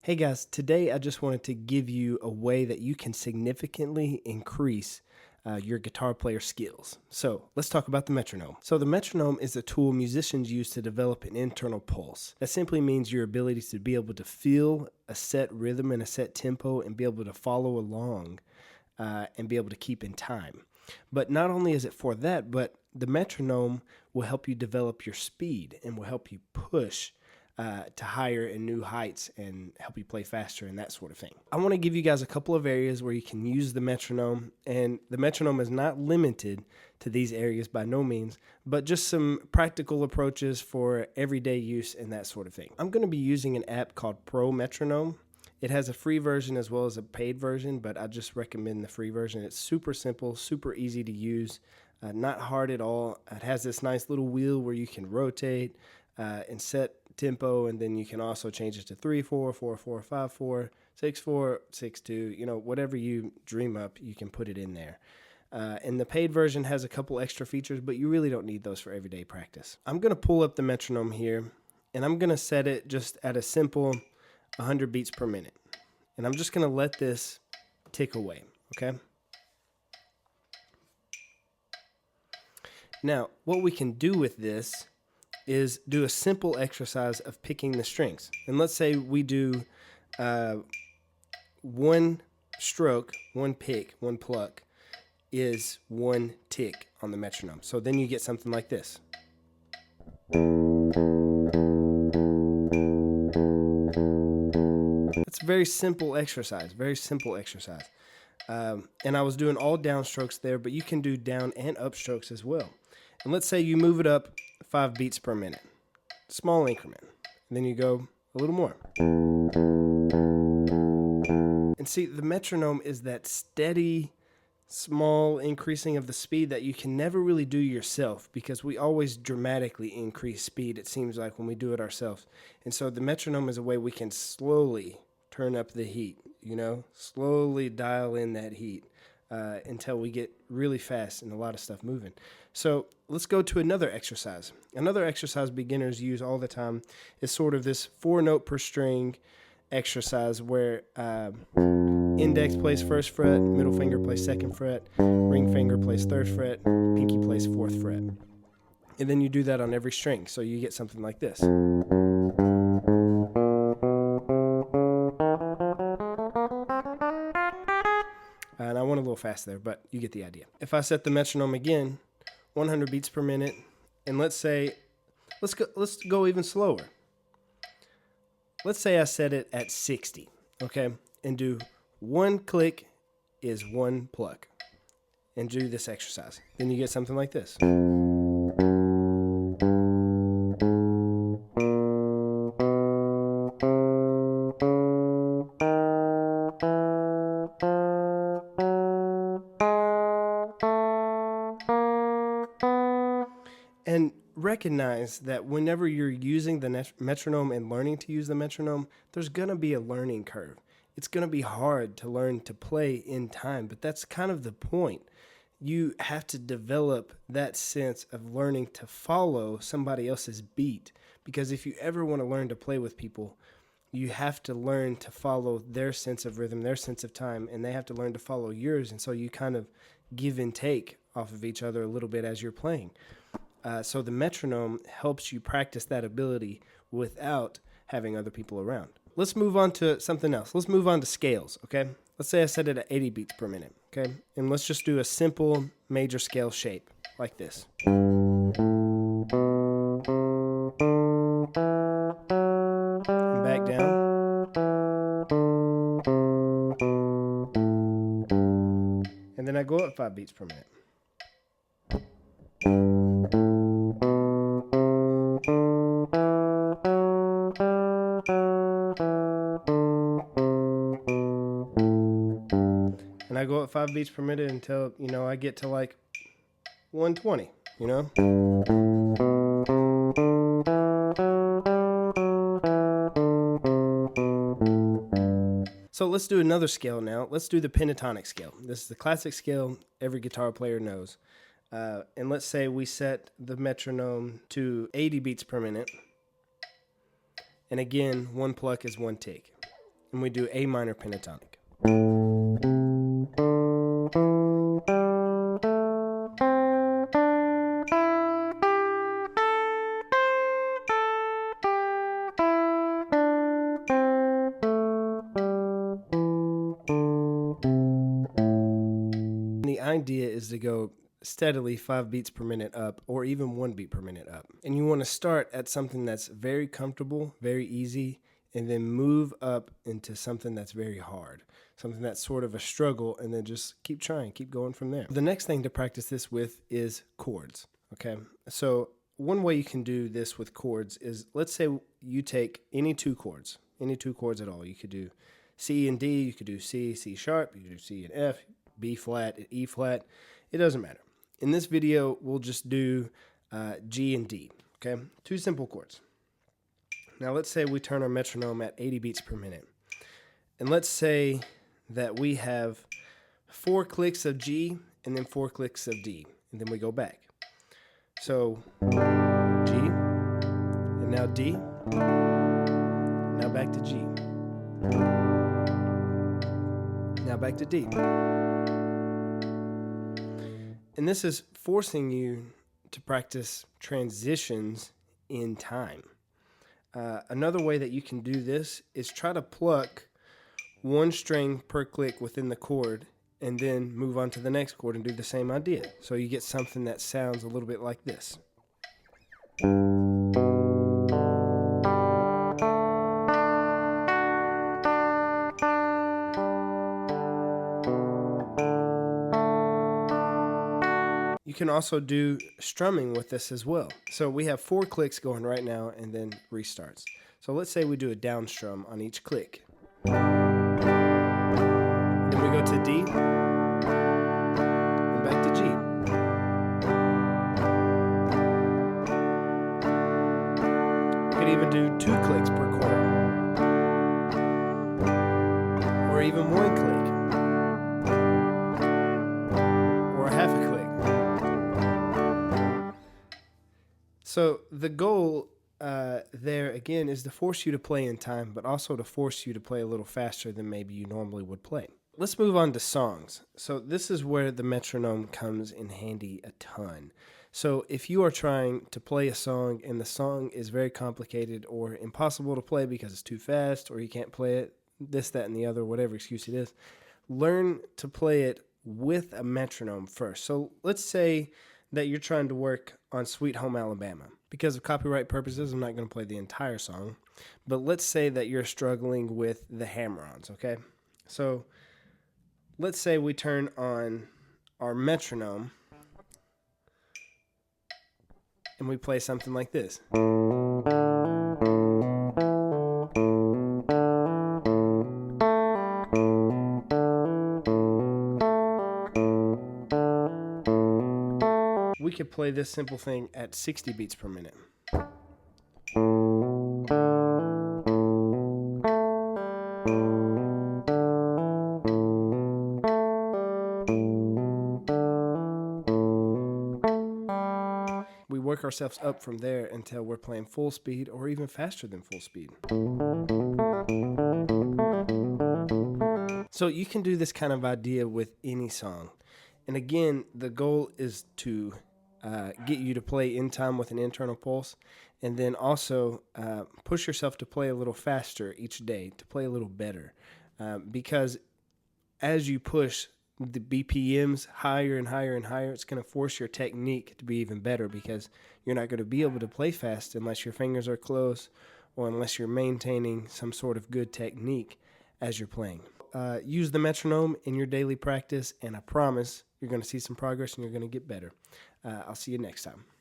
Hey guys, today I just wanted to give you a way that you can significantly increase your guitar player skills. So let's talk about the metronome. So the metronome is a tool musicians use to develop an internal pulse. That simply means your ability to be able to feel a set rhythm and a set tempo and be able to follow along and be able to keep in time. But not only is it for that, but the metronome will help you develop your speed and will help you push to higher and new heights and help you play faster and that sort of thing. I want to give you guys a couple of areas where you can use the metronome, and the metronome is not limited to these areas by no means, but just some practical approaches for everyday use and that sort of thing. I'm going to be using an app called Pro Metronome. It has a free version as well as a paid version, but I just recommend the free version. It's super simple, super easy to use, not hard at all. It has this nice little wheel where you can rotate and set tempo, and then you can also change it to 3/4, 4/4, 5/4, 6/4, 6/2, whatever you dream up, you can put it in there. And the paid version has a couple extra features, but you really don't need those for everyday practice. I'm going to pull up the metronome here, and I'm going to set it just at a simple 100 beats per minute. And I'm just going to let this tick away, okay? Now, what we can do with this is do a simple exercise of picking the strings. And let's say we do one stroke, one pick, one pluck is one tick on the metronome. So then you get something like this. It's a very simple exercise, very simple exercise. And I was doing all downstrokes there, but you can do down and upstrokes as well. And let's say you move it up 5 beats per minute, small increment, and then you go a little more. And see, the metronome is that steady, small increasing of the speed that you can never really do yourself, because we always dramatically increase speed, it seems like, when we do it ourselves. And so the metronome is a way we can slowly turn up the heat, slowly dial in that heat until we get really fast and a lot of stuff moving. So let's go to another exercise. Another exercise beginners use all the time is sort of this 4-note per string exercise where index plays 1st fret, middle finger plays 2nd fret, ring finger plays 3rd fret, pinky plays 4th fret. And then you do that on every string, so you get something like this. And I went a little fast there, but you get the idea. If I set the metronome again, 100 beats per minute, and let's go even slower. Let's say I set it at 60, okay? And do one click is one pluck. And do this exercise. Then you get something like this. And recognize that whenever you're using the metronome and learning to use the metronome, there's going to be a learning curve. It's going to be hard to learn to play in time, but that's kind of the point. You have to develop that sense of learning to follow somebody else's beat, because if you ever want to learn to play with people, you have to learn to follow their sense of rhythm, their sense of time, and they have to learn to follow yours, and so you kind of give and take off of each other a little bit as you're playing. So the metronome helps you practice that ability without having other people around. Let's move on to something else. Let's move on to scales, okay? Let's say I set it at 80 beats per minute, okay? And let's just do a simple major scale shape like this. And back down. And then I go up 5 beats per minute. And I go up 5 beats per minute until, I get to like 120, So let's do another scale now. Let's do the pentatonic scale. This is the classic scale every guitar player knows. And let's say we set the metronome to 80 beats per minute. And again, one pluck is one tick. and we do A minor pentatonic. The idea is to go steadily 5 beats per minute up, or even 1 beat per minute up. And you want to start at something that's very comfortable, very easy, and then move up into something that's very hard, something that's sort of a struggle, and then just keep trying, keep going from there. The next thing to practice this with is chords, okay? So one way you can do this with chords is, let's say you take any two chords at all. You could do C and D, you could do C, C sharp, you could do C and F, B flat, E flat, it doesn't matter. In this video, we'll just do G and D, okay? Two simple chords. Now let's say we turn our metronome at 80 beats per minute. And let's say that we have 4 clicks of G and then 4 clicks of D, and then we go back. So G, and now D, now back to G, now back to D. And this is forcing you to practice transitions in time. Another way that you can do this is try to pluck one string per click within the chord and then move on to the next chord and do the same idea. So you get something that sounds a little bit like this. You can also do strumming with this as well. So we have 4 clicks going right now and then restarts. So let's say we do a down strum on each click. Then we go to D and back to G. We could even do 2 clicks per chord, or even 1 click, or a half a click. So the goal there again is to force you to play in time, but also to force you to play a little faster than maybe you normally would play. Let's move on to songs. So this is where the metronome comes in handy a ton. So if you are trying to play a song and the song is very complicated or impossible to play because it's too fast or you can't play it, this, that, and the other, whatever excuse it is, learn to play it with a metronome first. So let's say that you're trying to work on Sweet Home Alabama. Because of copyright purposes, I'm not going to play the entire song. But let's say that you're struggling with the hammer-ons, okay? So let's say we turn on our metronome and we play something like this. We could play this simple thing at 60 beats per minute. We work ourselves up from there until we're playing full speed or even faster than full speed. So you can do this kind of idea with any song. And again, the goal is to get you to play in time with an internal pulse, and then also push yourself to play a little faster each day, to play a little better. Because as you push the BPMs higher and higher and higher, it's going to force your technique to be even better, because you're not going to be able to play fast unless your fingers are close or unless you're maintaining some sort of good technique as you're playing. Use the metronome in your daily practice, and I promise you're going to see some progress and you're going to get better. I'll see you next time.